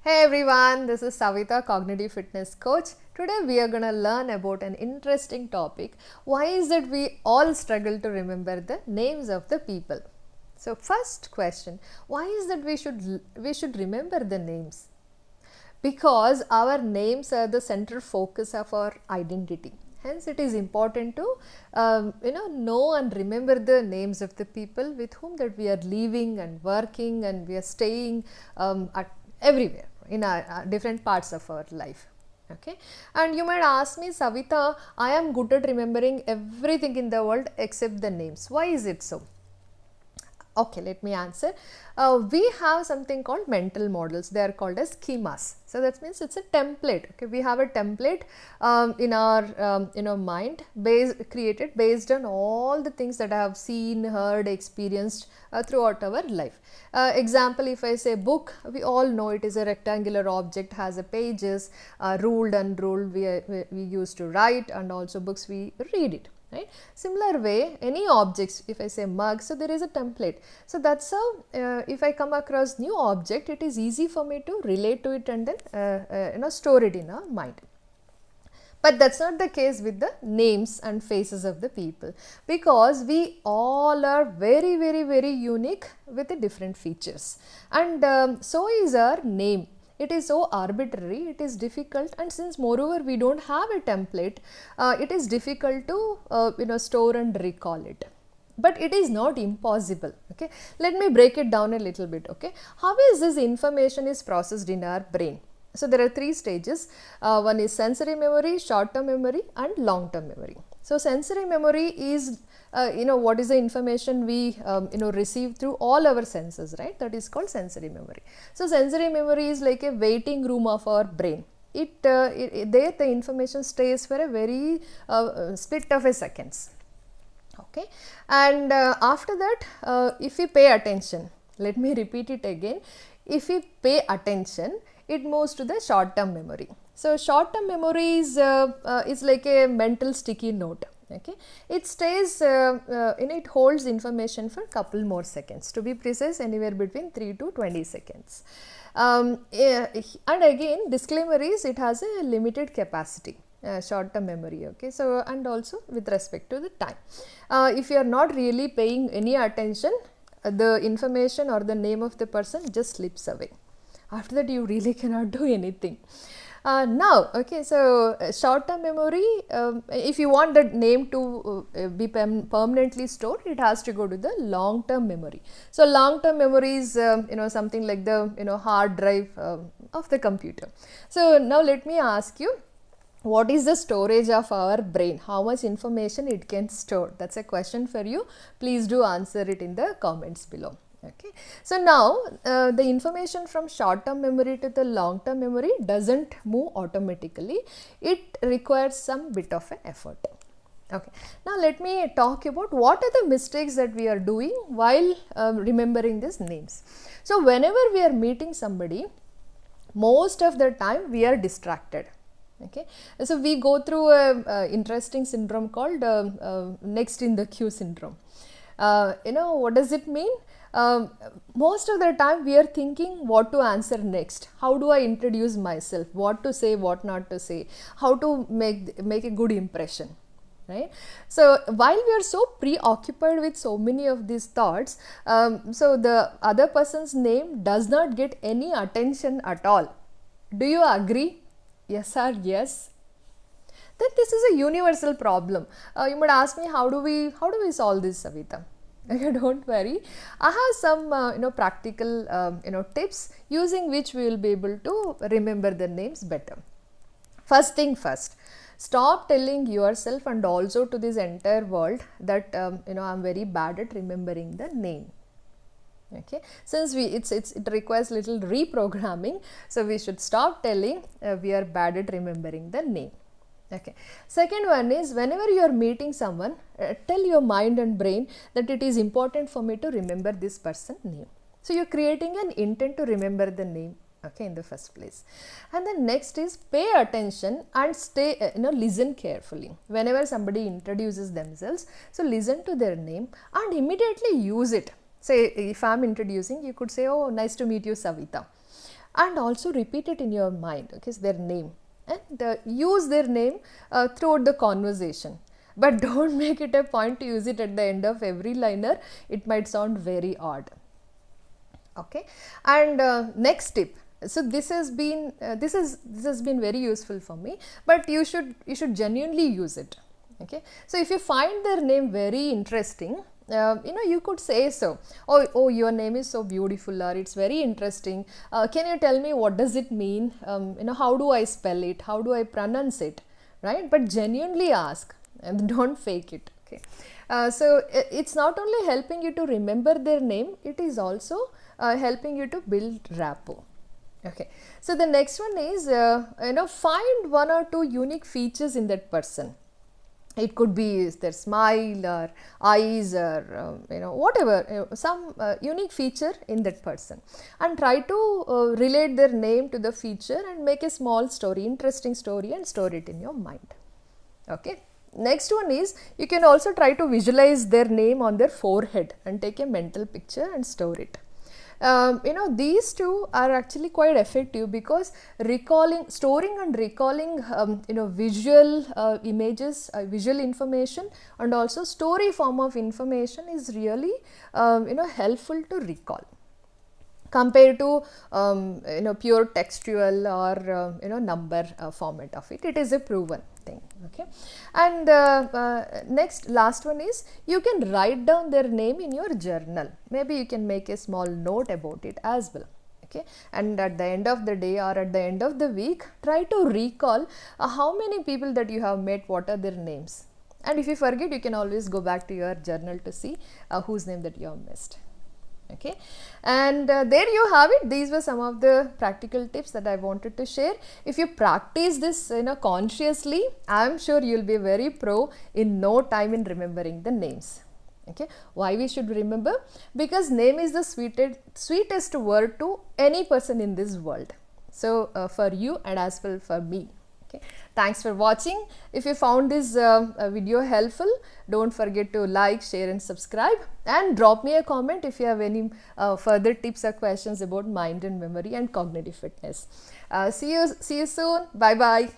Hey everyone, this is Savita, Cognitive Fitness Coach. Today we are going to learn about an interesting topic. Why is it we all struggle to remember the names of the people? So first question, why is that we should remember the names? Because our names are the central focus of our identity. Hence it is important to know and remember the names of the people with whom that we are living and working and we are staying at everywhere in our different parts of our life. Okay, and you might ask me, Savita, I am good at remembering everything in the world except the names. Why is it so? Okay, let me answer. We have something called mental models. They are called as schemas. So that means it's a template. Okay, we have a template in our mind created based on all the things that I have seen, heard, experienced throughout our life. Example, if I say book, we all know it is a rectangular object, has a pages, ruled, unruled. We used to write, and also books we read it. Right. Similar way, any objects, if I say mug, so there is a template. So that's how if I come across new object, it is easy for me to relate to it and then store it in our mind. But that's not the case with the names and faces of the people, because we all are very, very, very unique with the different features, and so is our name. It is so arbitrary, it is difficult, and since moreover we don't have a template, it is difficult to store and recall it. But it is not impossible. Okay, let me break it down a little bit. Okay, how is this information is processed in our brain? So there are three stages. One is sensory memory, short-term memory, and long-term memory. So sensory memory is what is the information we receive through all our senses, right? That is called sensory memory. So sensory memory is like a waiting room of our brain. There the information stays for a very split of a seconds. Okay, and after that, if we pay attention, let me repeat it again. If we pay attention, it moves to the short-term memory. So short-term memory is like a mental sticky note. Okay, it stays it holds information for a couple more seconds, to be precise anywhere between 3 to 20 seconds. And again, disclaimer is it has a limited capacity. Short-term memory. Okay, so and also with respect to the time, if you are not really paying any attention, the information or the name of the person just slips away. After that, you really cannot do anything. Now, okay, so short-term memory, if you want that name to be permanently stored, it has to go to the long-term memory. So long-term memory is something like the hard drive of the computer. So now let me ask you, what is the storage of our brain? How much information it can store? That's a question for you. Please do answer it in the comments below. Okay, so now the information from short-term memory to the long-term memory doesn't move automatically. It requires some bit of an effort. Okay, now let me talk about what are the mistakes that we are doing while remembering these names. So whenever we are meeting somebody, most of the time we are distracted. Okay, so we go through a interesting syndrome called next in the queue syndrome. What does it mean? Most of the time we are thinking what to answer next, how do I introduce myself, what to say, what not to say, how to make a good impression, right? So while we are so preoccupied with so many of these thoughts, so the other person's name does not get any attention at all. Do you agree? Yes or yes? Then this is a universal problem. You might ask me, how do we solve this, Savita? Okay, don't worry. I have some practical tips using which we will be able to remember the names better. First thing first, stop telling yourself and also to this entire world that I'm very bad at remembering the name. Okay, since it requires little reprogramming, so we should stop telling we are bad at remembering the name. Okay. Second one is, whenever you are meeting someone, tell your mind and brain that it is important for me to remember this person's name. So you're creating an intent to remember the name. Okay, in the first place. And then next is pay attention and listen carefully. Whenever somebody introduces themselves, so listen to their name and immediately use it. Say if I'm introducing, you could say, oh, nice to meet you, Savita. and also repeat it in your mind, okay, their name, and use their name throughout the conversation. But don't make it a point to use it at the end of every liner. It might sound very odd. Okay, and next tip. So this has been very useful for me, but you should genuinely use it. Okay, so if you find their name very interesting, you could say so. Oh, your name is so beautiful, or it's very interesting. Can you tell me what does it mean? How do I spell it? How do I pronounce it? Right? But genuinely ask and don't fake it. Okay. So it's not only helping you to remember their name, it is also helping you to build rapport. Okay. So the next one is find one or two unique features in that person. It could be their smile or eyes or whatever, some unique feature in that person, and try to relate their name to the feature and make a small story, interesting story, and store it in your mind. Okay. Next one is you can also try to visualize their name on their forehead and take a mental picture and store it. These two are actually quite effective because storing and recalling visual images, visual information, and also story form of information is really helpful to recall compared to pure textual or number format of it. It is a proven thing. Okay, and last one is you can write down their name in your journal. Maybe you can make a small note about it as well. Okay, and at the end of the day or at the end of the week, try to recall how many people that you have met, what are their names, and if you forget, you can always go back to your journal to see whose name that you have missed. Okay, and there you have it. These were some of the practical tips that I wanted to share. If you practice this consciously, I am sure you will be very pro in no time in remembering the names. Okay, why we should remember? Because name is the sweetest word to any person in this world. So for you and as well for me. Okay. Thanks for watching. If you found this video helpful, don't forget to like, share and subscribe, and drop me a comment if you have any further tips or questions about mind and memory and cognitive fitness. See you soon. Bye bye.